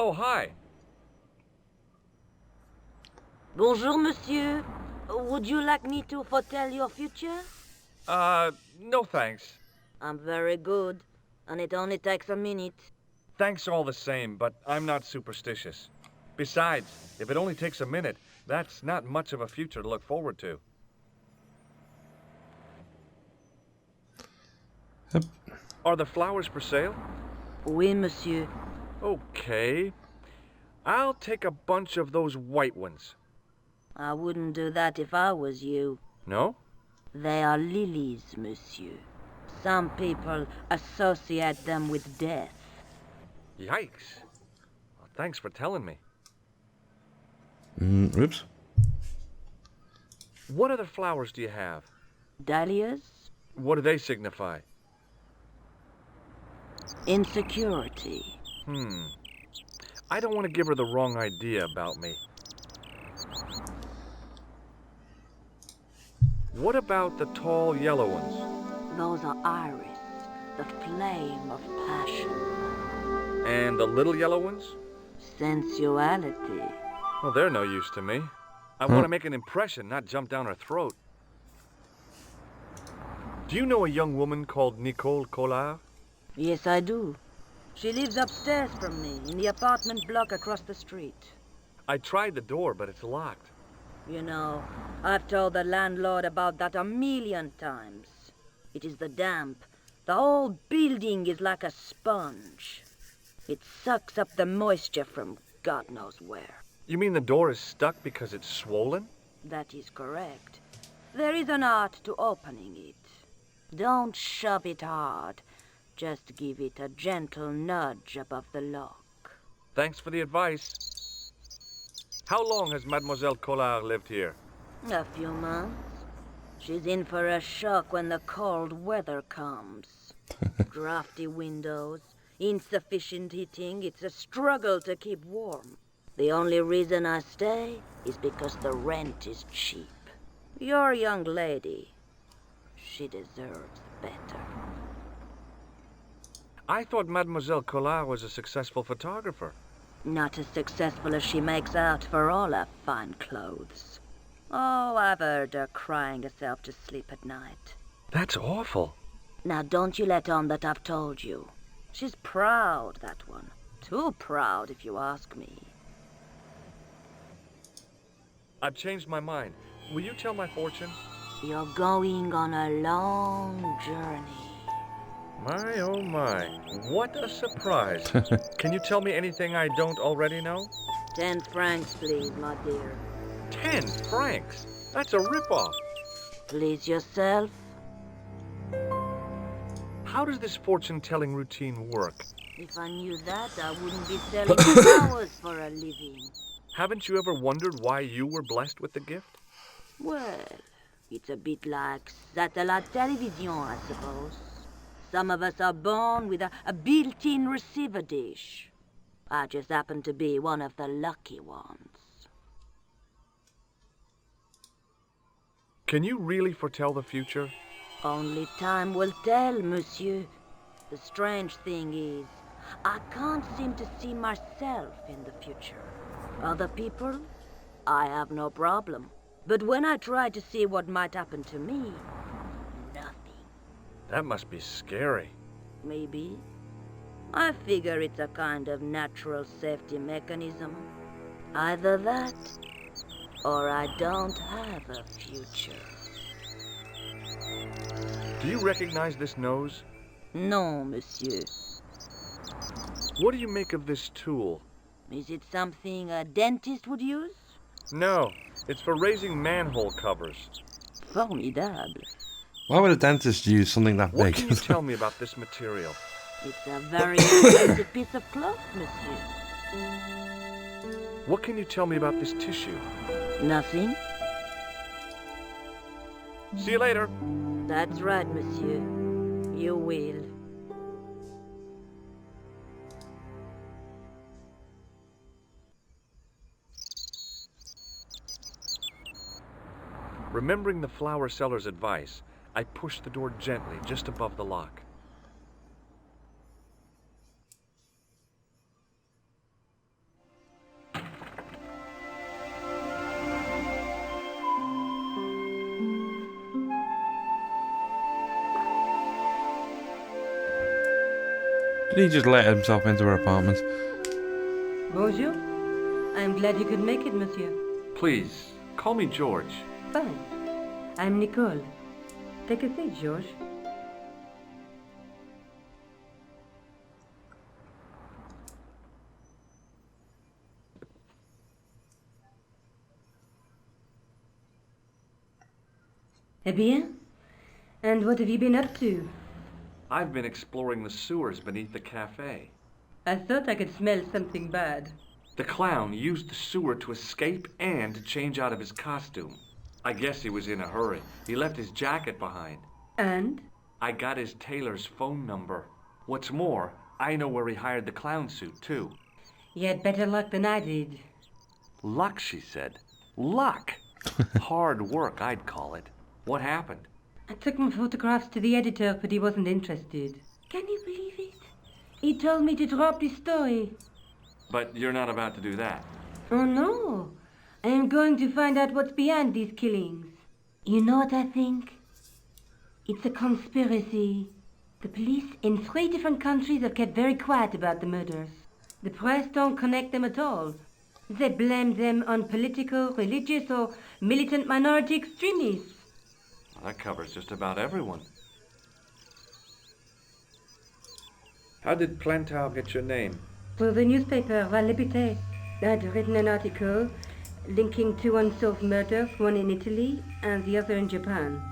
Oh, hi. Bonjour, monsieur. Would you like me to foretell your future? No thanks. I'm very good, and it only takes a minute. Thanks all the same, but I'm not superstitious. Besides, if it only takes a minute, that's not much of a future to look forward to. Yep. Are the flowers for sale? Oui, monsieur. Okay. I'll take a bunch of those white ones. I wouldn't do that if I was you. No? They are lilies, monsieur. Some people associate them with death. Yikes. Well, thanks for telling me. Oops. What other flowers do you have? Dahlias? What do they signify? Insecurity. I don't want to give her the wrong idea about me. What about the tall yellow ones? Those are iris, the flame of passion. And the little yellow ones? Sensuality. Well, they're no use to me. I want to make an impression, not jump down her throat. Do you know a young woman called Nicole Collard? Yes, I do. She lives upstairs from me, in the apartment block across the street. I tried the door, but it's locked. You know, I've told the landlord about that a million times. It is the damp. The whole building is like a sponge. It sucks up the moisture from God knows where. You mean the door is stuck because it's swollen? That is correct. There is an art to opening it. Don't shove it hard. Just give it a gentle nudge above the lock. Thanks for the advice. How long has Mademoiselle Collard lived here? A few months. She's in for a shock when the cold weather comes. Drafty windows, insufficient heating. It's a struggle to keep warm. The only reason I stay is because the rent is cheap. You're a young lady. She deserves better. I thought Mademoiselle Collard was a successful photographer. Not as successful as she makes out for all her fine clothes. Oh, I've heard her crying herself to sleep at night. That's awful. Now don't you let on that I've told you. She's proud, that one. Too proud, if you ask me. I've changed my mind. Will you tell my fortune? You're going on a long journey. My, oh my. What a surprise. Can you tell me anything I don't already know? 10 francs, please, my dear. 10 francs? That's a ripoff. Please yourself. How does this fortune-telling routine work? If I knew that, I wouldn't be selling flowers for a living. Haven't you ever wondered why you were blessed with the gift? Well, it's a bit like satellite television, I suppose. Some of us are born with a built-in receiver dish. I just happen to be one of the lucky ones. Can you really foretell the future? Only time will tell, monsieur. The strange thing is, I can't seem to see myself in the future. Other people, I have no problem. But when I try to see what might happen to me, nothing. That must be scary. Maybe. I figure it's a kind of natural safety mechanism. Either that, or I don't have a future. Do you recognize this nose? Non, monsieur. What do you make of this tool? Is it something a dentist would use? No, it's for raising manhole covers. Formidable. Why would a dentist use something that What big? can you tell me about this material? It's a very expensive piece of cloth, monsieur. What can you tell me about this tissue? Nothing? See you later. That's right, monsieur. You will. Remembering the flower seller's advice, I pushed the door gently just above the lock. Did he just let himself into her apartment? Bonjour. I'm glad you could make it, monsieur. Please, call me George. Fine. I'm Nicole. Take a seat, George. Eh bien? And what have you been up to? I've been exploring the sewers beneath the cafe. I thought I could smell something bad. The clown used the sewer to escape and to change out of his costume. I guess he was in a hurry. He left his jacket behind. And? I got his tailor's phone number. What's more, I know where he hired the clown suit, too. You had better luck than I did. Luck, she said. Luck! Hard work, I'd call it. What happened? I took my photographs to the editor, but he wasn't interested. Can you believe it? He told me to drop this story. But you're not about to do that. Oh no. I am going to find out what's behind these killings. You know what I think? It's a conspiracy. The police in 3 different countries have kept very quiet about the murders. The press don't connect them at all. They blame them on political, religious, or militant minority extremists. Well, that covers just about everyone. How did Plantow get your name? Well, the newspaper, La Liberté, had written an article linking 2 unsolved murders, one in Italy and the other in Japan.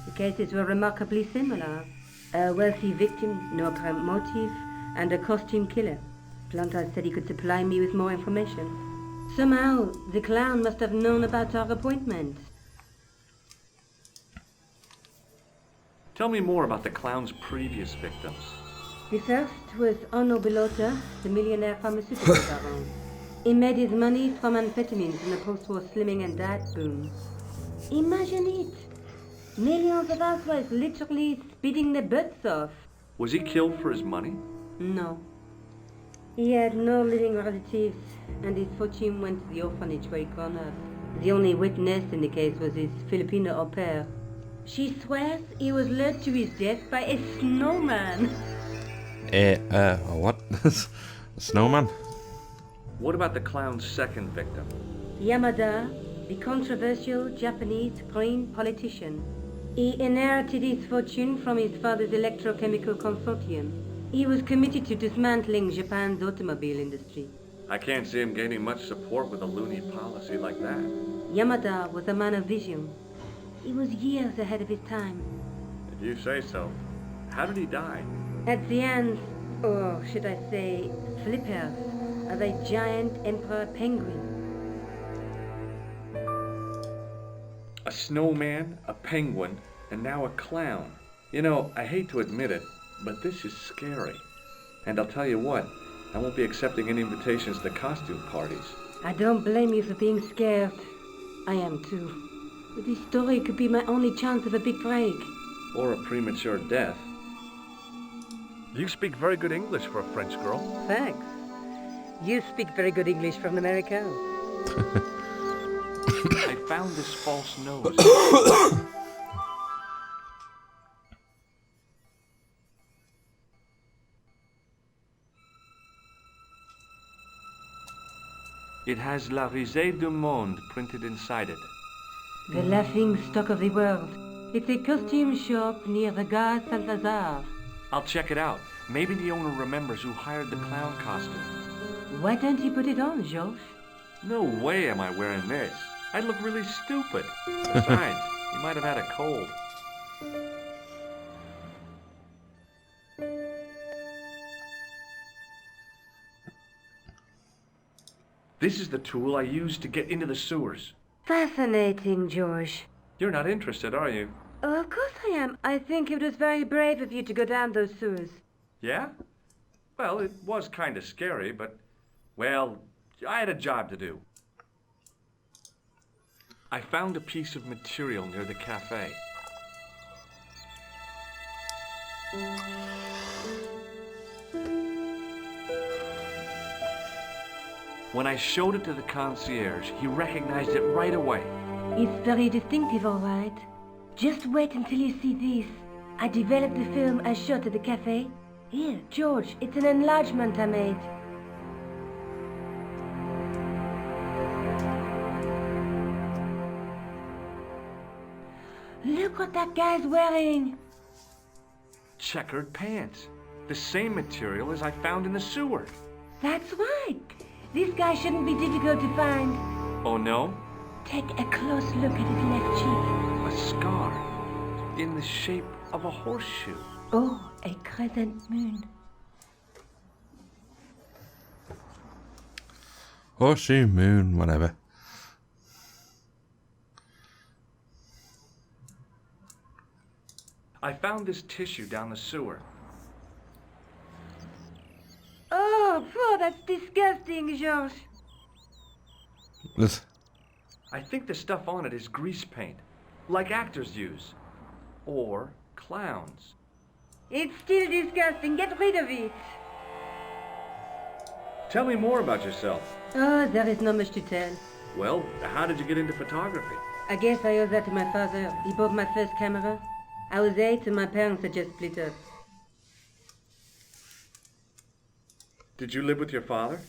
The cases were remarkably similar. A wealthy victim, no apparent motive, and a costume killer. Plantow said he could supply me with more information. Somehow, the clown must have known about our appointment. Tell me more about the clown's previous victims. The first was Onno Bellotta, the millionaire pharmaceutical baron. He made his money from amphetamines in the post-war slimming and diet boom. Imagine it! Millions of housewives literally speeding their butts off. Was he killed for his money? No. He had no living relatives, and his fortune went to the orphanage where he grown up. The only witness in the case was his Filipino au pair. She swears he was led to his death by a snowman. What? A snowman? What about the clown's second victim? Yamada, the controversial Japanese green politician. He inherited his fortune from his father's electrochemical consortium. He was committed to dismantling Japan's automobile industry. I can't see him gaining much support with a loony policy like that. Yamada was a man of vision. He was years ahead of his time. If you say so. How did he die? At the hands, or should I say, flippers, of a giant emperor penguin. A snowman, a penguin, and now a clown. You know, I hate to admit it, but this is scary. And I'll tell you what, I won't be accepting any invitations to costume parties. I don't blame you for being scared. I am too. But this story could be my only chance of a big break. Or a premature death. You speak very good English for a French girl. Thanks. You speak very good English from America. I found this false nose. It has La Risée du Monde printed inside it. The laughing stock of the world. It's a costume shop near the Gare Saint-Lazare. I'll check it out. Maybe the owner remembers who hired the clown costume. Why don't you put it on, Georges? No way am I wearing this. I'd look really stupid. Besides, you might have had a cold. This is the tool I used to get into the sewers. Fascinating, Georges. You're not interested, are you? Oh, of course I am. I think it was very brave of you to go down those sewers. Yeah? Well, it was kind of scary, but, well, I had a job to do. I found a piece of material near the cafe. When I showed it to the concierge, he recognized it right away. It's very distinctive, all right. Just wait until you see this. I developed the film I shot at the cafe. Here, George, it's an enlargement I made. Look what that guy's wearing. Checkered pants. The same material as I found in the sewer. That's right. This guy shouldn't be difficult to find. Oh no? Take a close look at his left cheek. A scar. In the shape of a horseshoe. Oh, a crescent moon. Horseshoe, moon, whatever. I found this tissue down the sewer. Oh, that's disgusting, George. This. I think the stuff on it is grease paint, like actors use. Or clowns. It's still disgusting. Get rid of it. Tell me more about yourself. Oh, there is not much to tell. Well, how did you get into photography? I guess I owe that to my father. He bought my first camera. I was 8 and my parents had just split up. Did you live with your father?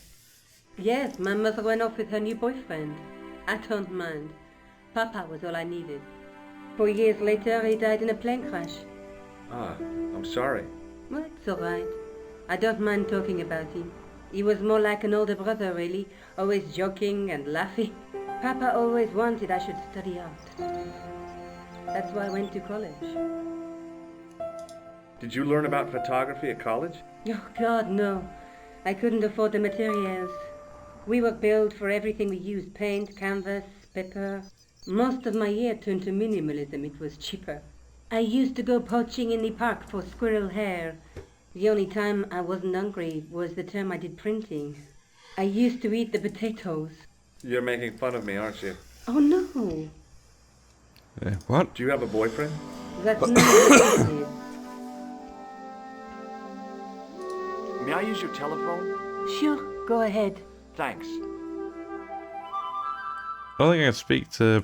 Yes, my mother went off with her new boyfriend. I don't mind. Papa was all I needed. 4 years later, he died in a plane crash. Ah, I'm sorry. Well, it's all right. I don't mind talking about him. He was more like an older brother, really, always joking and laughing. Papa always wanted I should study art. That's why I went to college. Did you learn about photography at college? Oh, God, no. I couldn't afford the materials. We were billed for everything we used, paint, canvas, paper. Most of my year turned to minimalism. It was cheaper. I used to go poaching in the park for squirrel hair. The only time I wasn't hungry was the term I did printing. I used to eat the potatoes. You're making fun of me, aren't you? Oh, no. What? Do you have a boyfriend? That's none of your business. May I use your telephone? Sure, go ahead. Thanks. I don't think I can speak to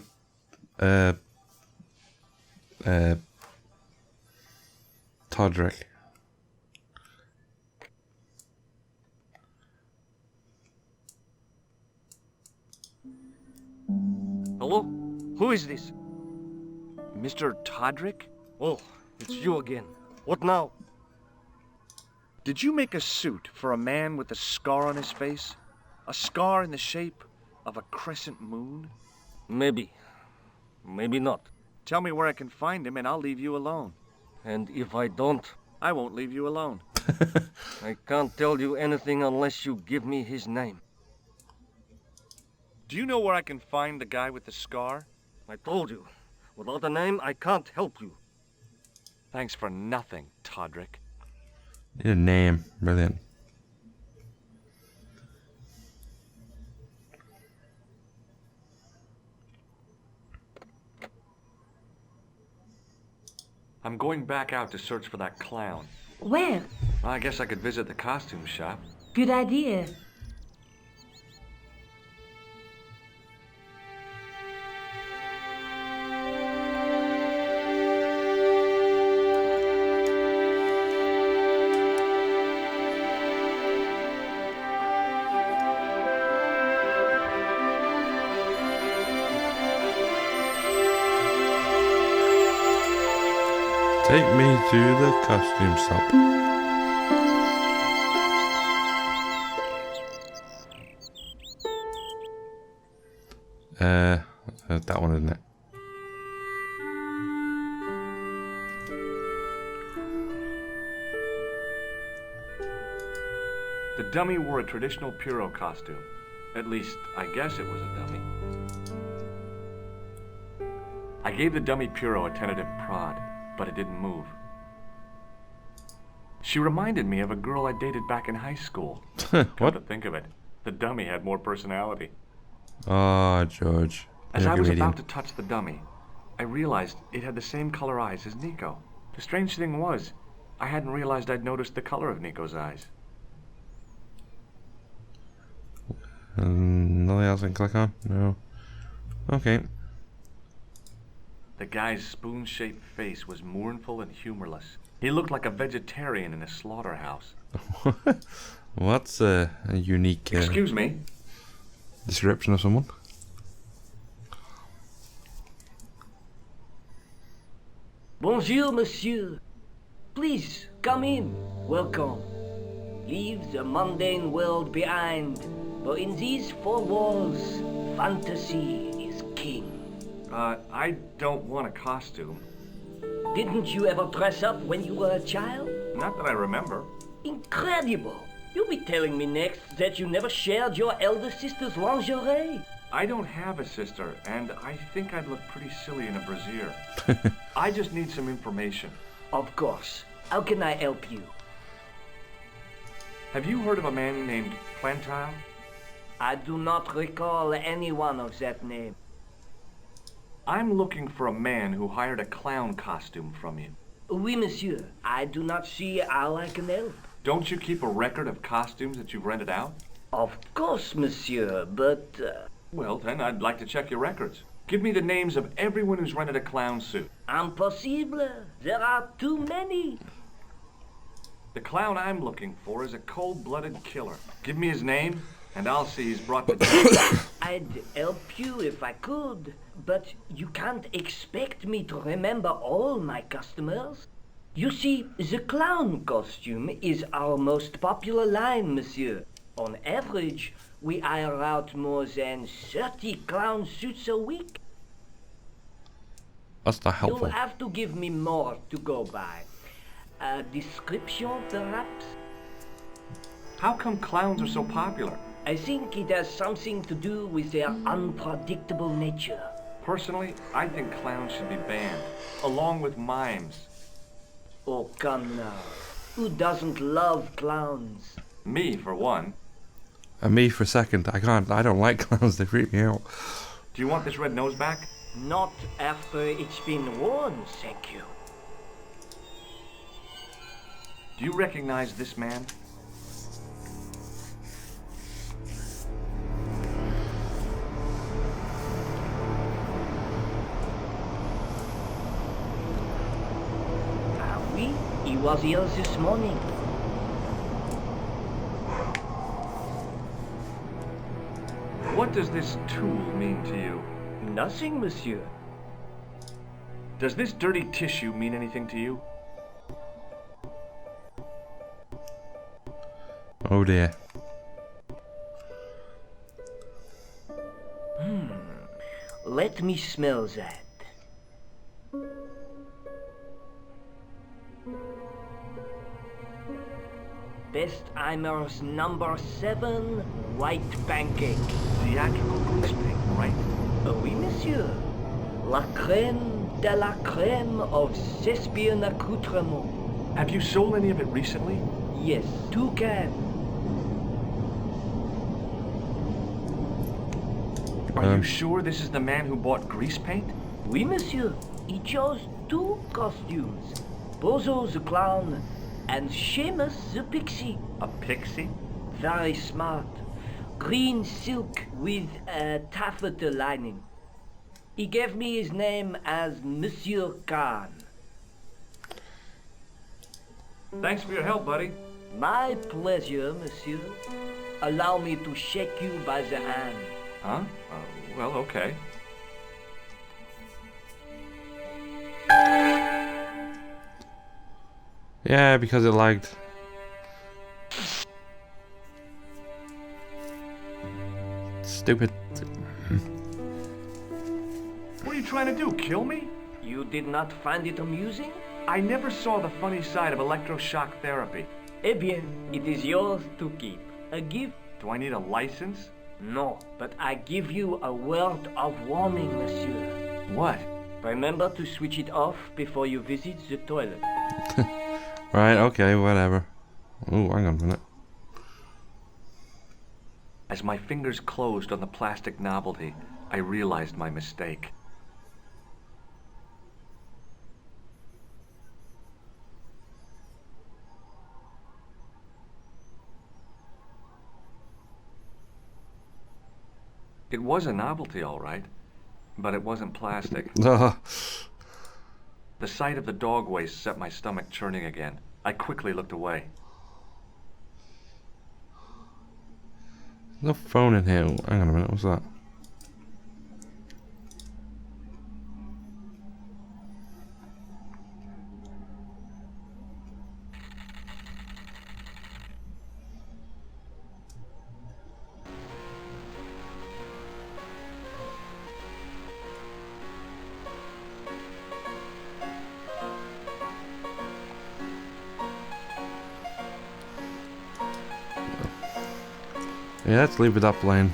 Todrick. Hello? Who is this? Mr. Todrick? Oh, it's you again. What now? Did you make a suit for a man with a scar on his face? A scar in the shape of a crescent moon? Maybe. Maybe not. Tell me where I can find him and I'll leave you alone. And if I don't, I won't leave you alone. I can't tell you anything unless you give me his name. Do you know where I can find the guy with the scar? I told you. Without a name, I can't help you. Thanks for nothing, Todrick. Need a name. Brilliant. I'm going back out to search for that clown. Where? I guess I could visit the costume shop. Good idea. Take me to the costume shop. That one, isn't it? The dummy wore a traditional Puro costume. At least, I guess it was a dummy. I gave the dummy Puro a tentative prod, but it didn't move. She reminded me of a girl I dated back in high school. Come What? to think of it, the dummy had more personality. Oh, George. As You're I a was comedian. about to touch the dummy, I realized it had the same color eyes as Nico. The strange thing was, I hadn't realized I'd noticed the color of Nico's eyes. Nothing else I can click on? No. Okay. The guy's spoon-shaped face was mournful and humorless. He looked like a vegetarian in a slaughterhouse. What's a unique Excuse me. description of someone? Bonjour, monsieur. Please, come in. Welcome. Leave the mundane world behind, for in these four walls, fantasy is king. I don't want a costume. Didn't you ever dress up when you were a child? Not that I remember. Incredible! You'll be telling me next that you never shared your elder sister's lingerie. I don't have a sister, and I think I'd look pretty silly in a brassiere. I just need some information. Of course. How can I help you? Have you heard of a man named Plantile? I do not recall anyone of that name. I'm looking for a man who hired a clown costume from you. Oui, monsieur. I do not see how I can help. Don't you keep a record of costumes that you've rented out? Of course, monsieur, but... Well, then I'd like to check your records. Give me the names of everyone who's rented a clown suit. Impossible. There are too many. The clown I'm looking for is a cold-blooded killer. Give me his name, and I'll see he's brought to justice. I'd help you if I could, but you can't expect me to remember all my customers. You see, the clown costume is our most popular line, monsieur. On average, we hire out more than 30 clown suits a week. That's not You'll helpful. have to give me more to go by. A description, perhaps? How come clowns are so popular? I think it has something to do with their unpredictable nature. Personally, I think clowns should be banned, along with mimes. Oh, come now. Who doesn't love clowns? Me, for one. And me for a second. I don't like clowns, they freak me out. Do you want this red nose back? Not after it's been worn, thank you. Do you recognize this man? Ah, oui, he was here this morning. What does this tool mean to you? Nothing, monsieur. Does this dirty tissue mean anything to you? Oh dear. Let me smell that. Bestheimer's number 7 white pancake. Theatrical grease paint, right? Oui, monsieur. La crème de la crème of Thespian accoutrement. Have you sold any of it recently? Yes, 2 cans. Are you sure this is the man who bought grease paint? Oui, monsieur. He chose 2 costumes. Bozo the clown and Seamus the pixie. A pixie? Very smart. Green silk with a taffeta lining. He gave me his name as Monsieur Khan. Thanks for your help, buddy. My pleasure, monsieur. Allow me to shake you by the hand. Huh? Well, okay. Yeah, because it lagged. Stupid. What are you trying to do, kill me? You did not find it amusing? I never saw the funny side of electroshock therapy. Eh bien, it is yours to keep. A gift? Do I need a license? No, but I give you a word of warning, monsieur. What? Remember to switch it off before you visit the toilet. Right, okay, whatever. Oh, hang on a minute. As my fingers closed on the plastic novelty, I realized my mistake. It was a novelty, all right, but it wasn't plastic. The sight of the dog waste set my stomach churning again. I quickly looked away. There's no phone in here. Hang on a minute, what's that? Yeah, let's leave it up, Blaine.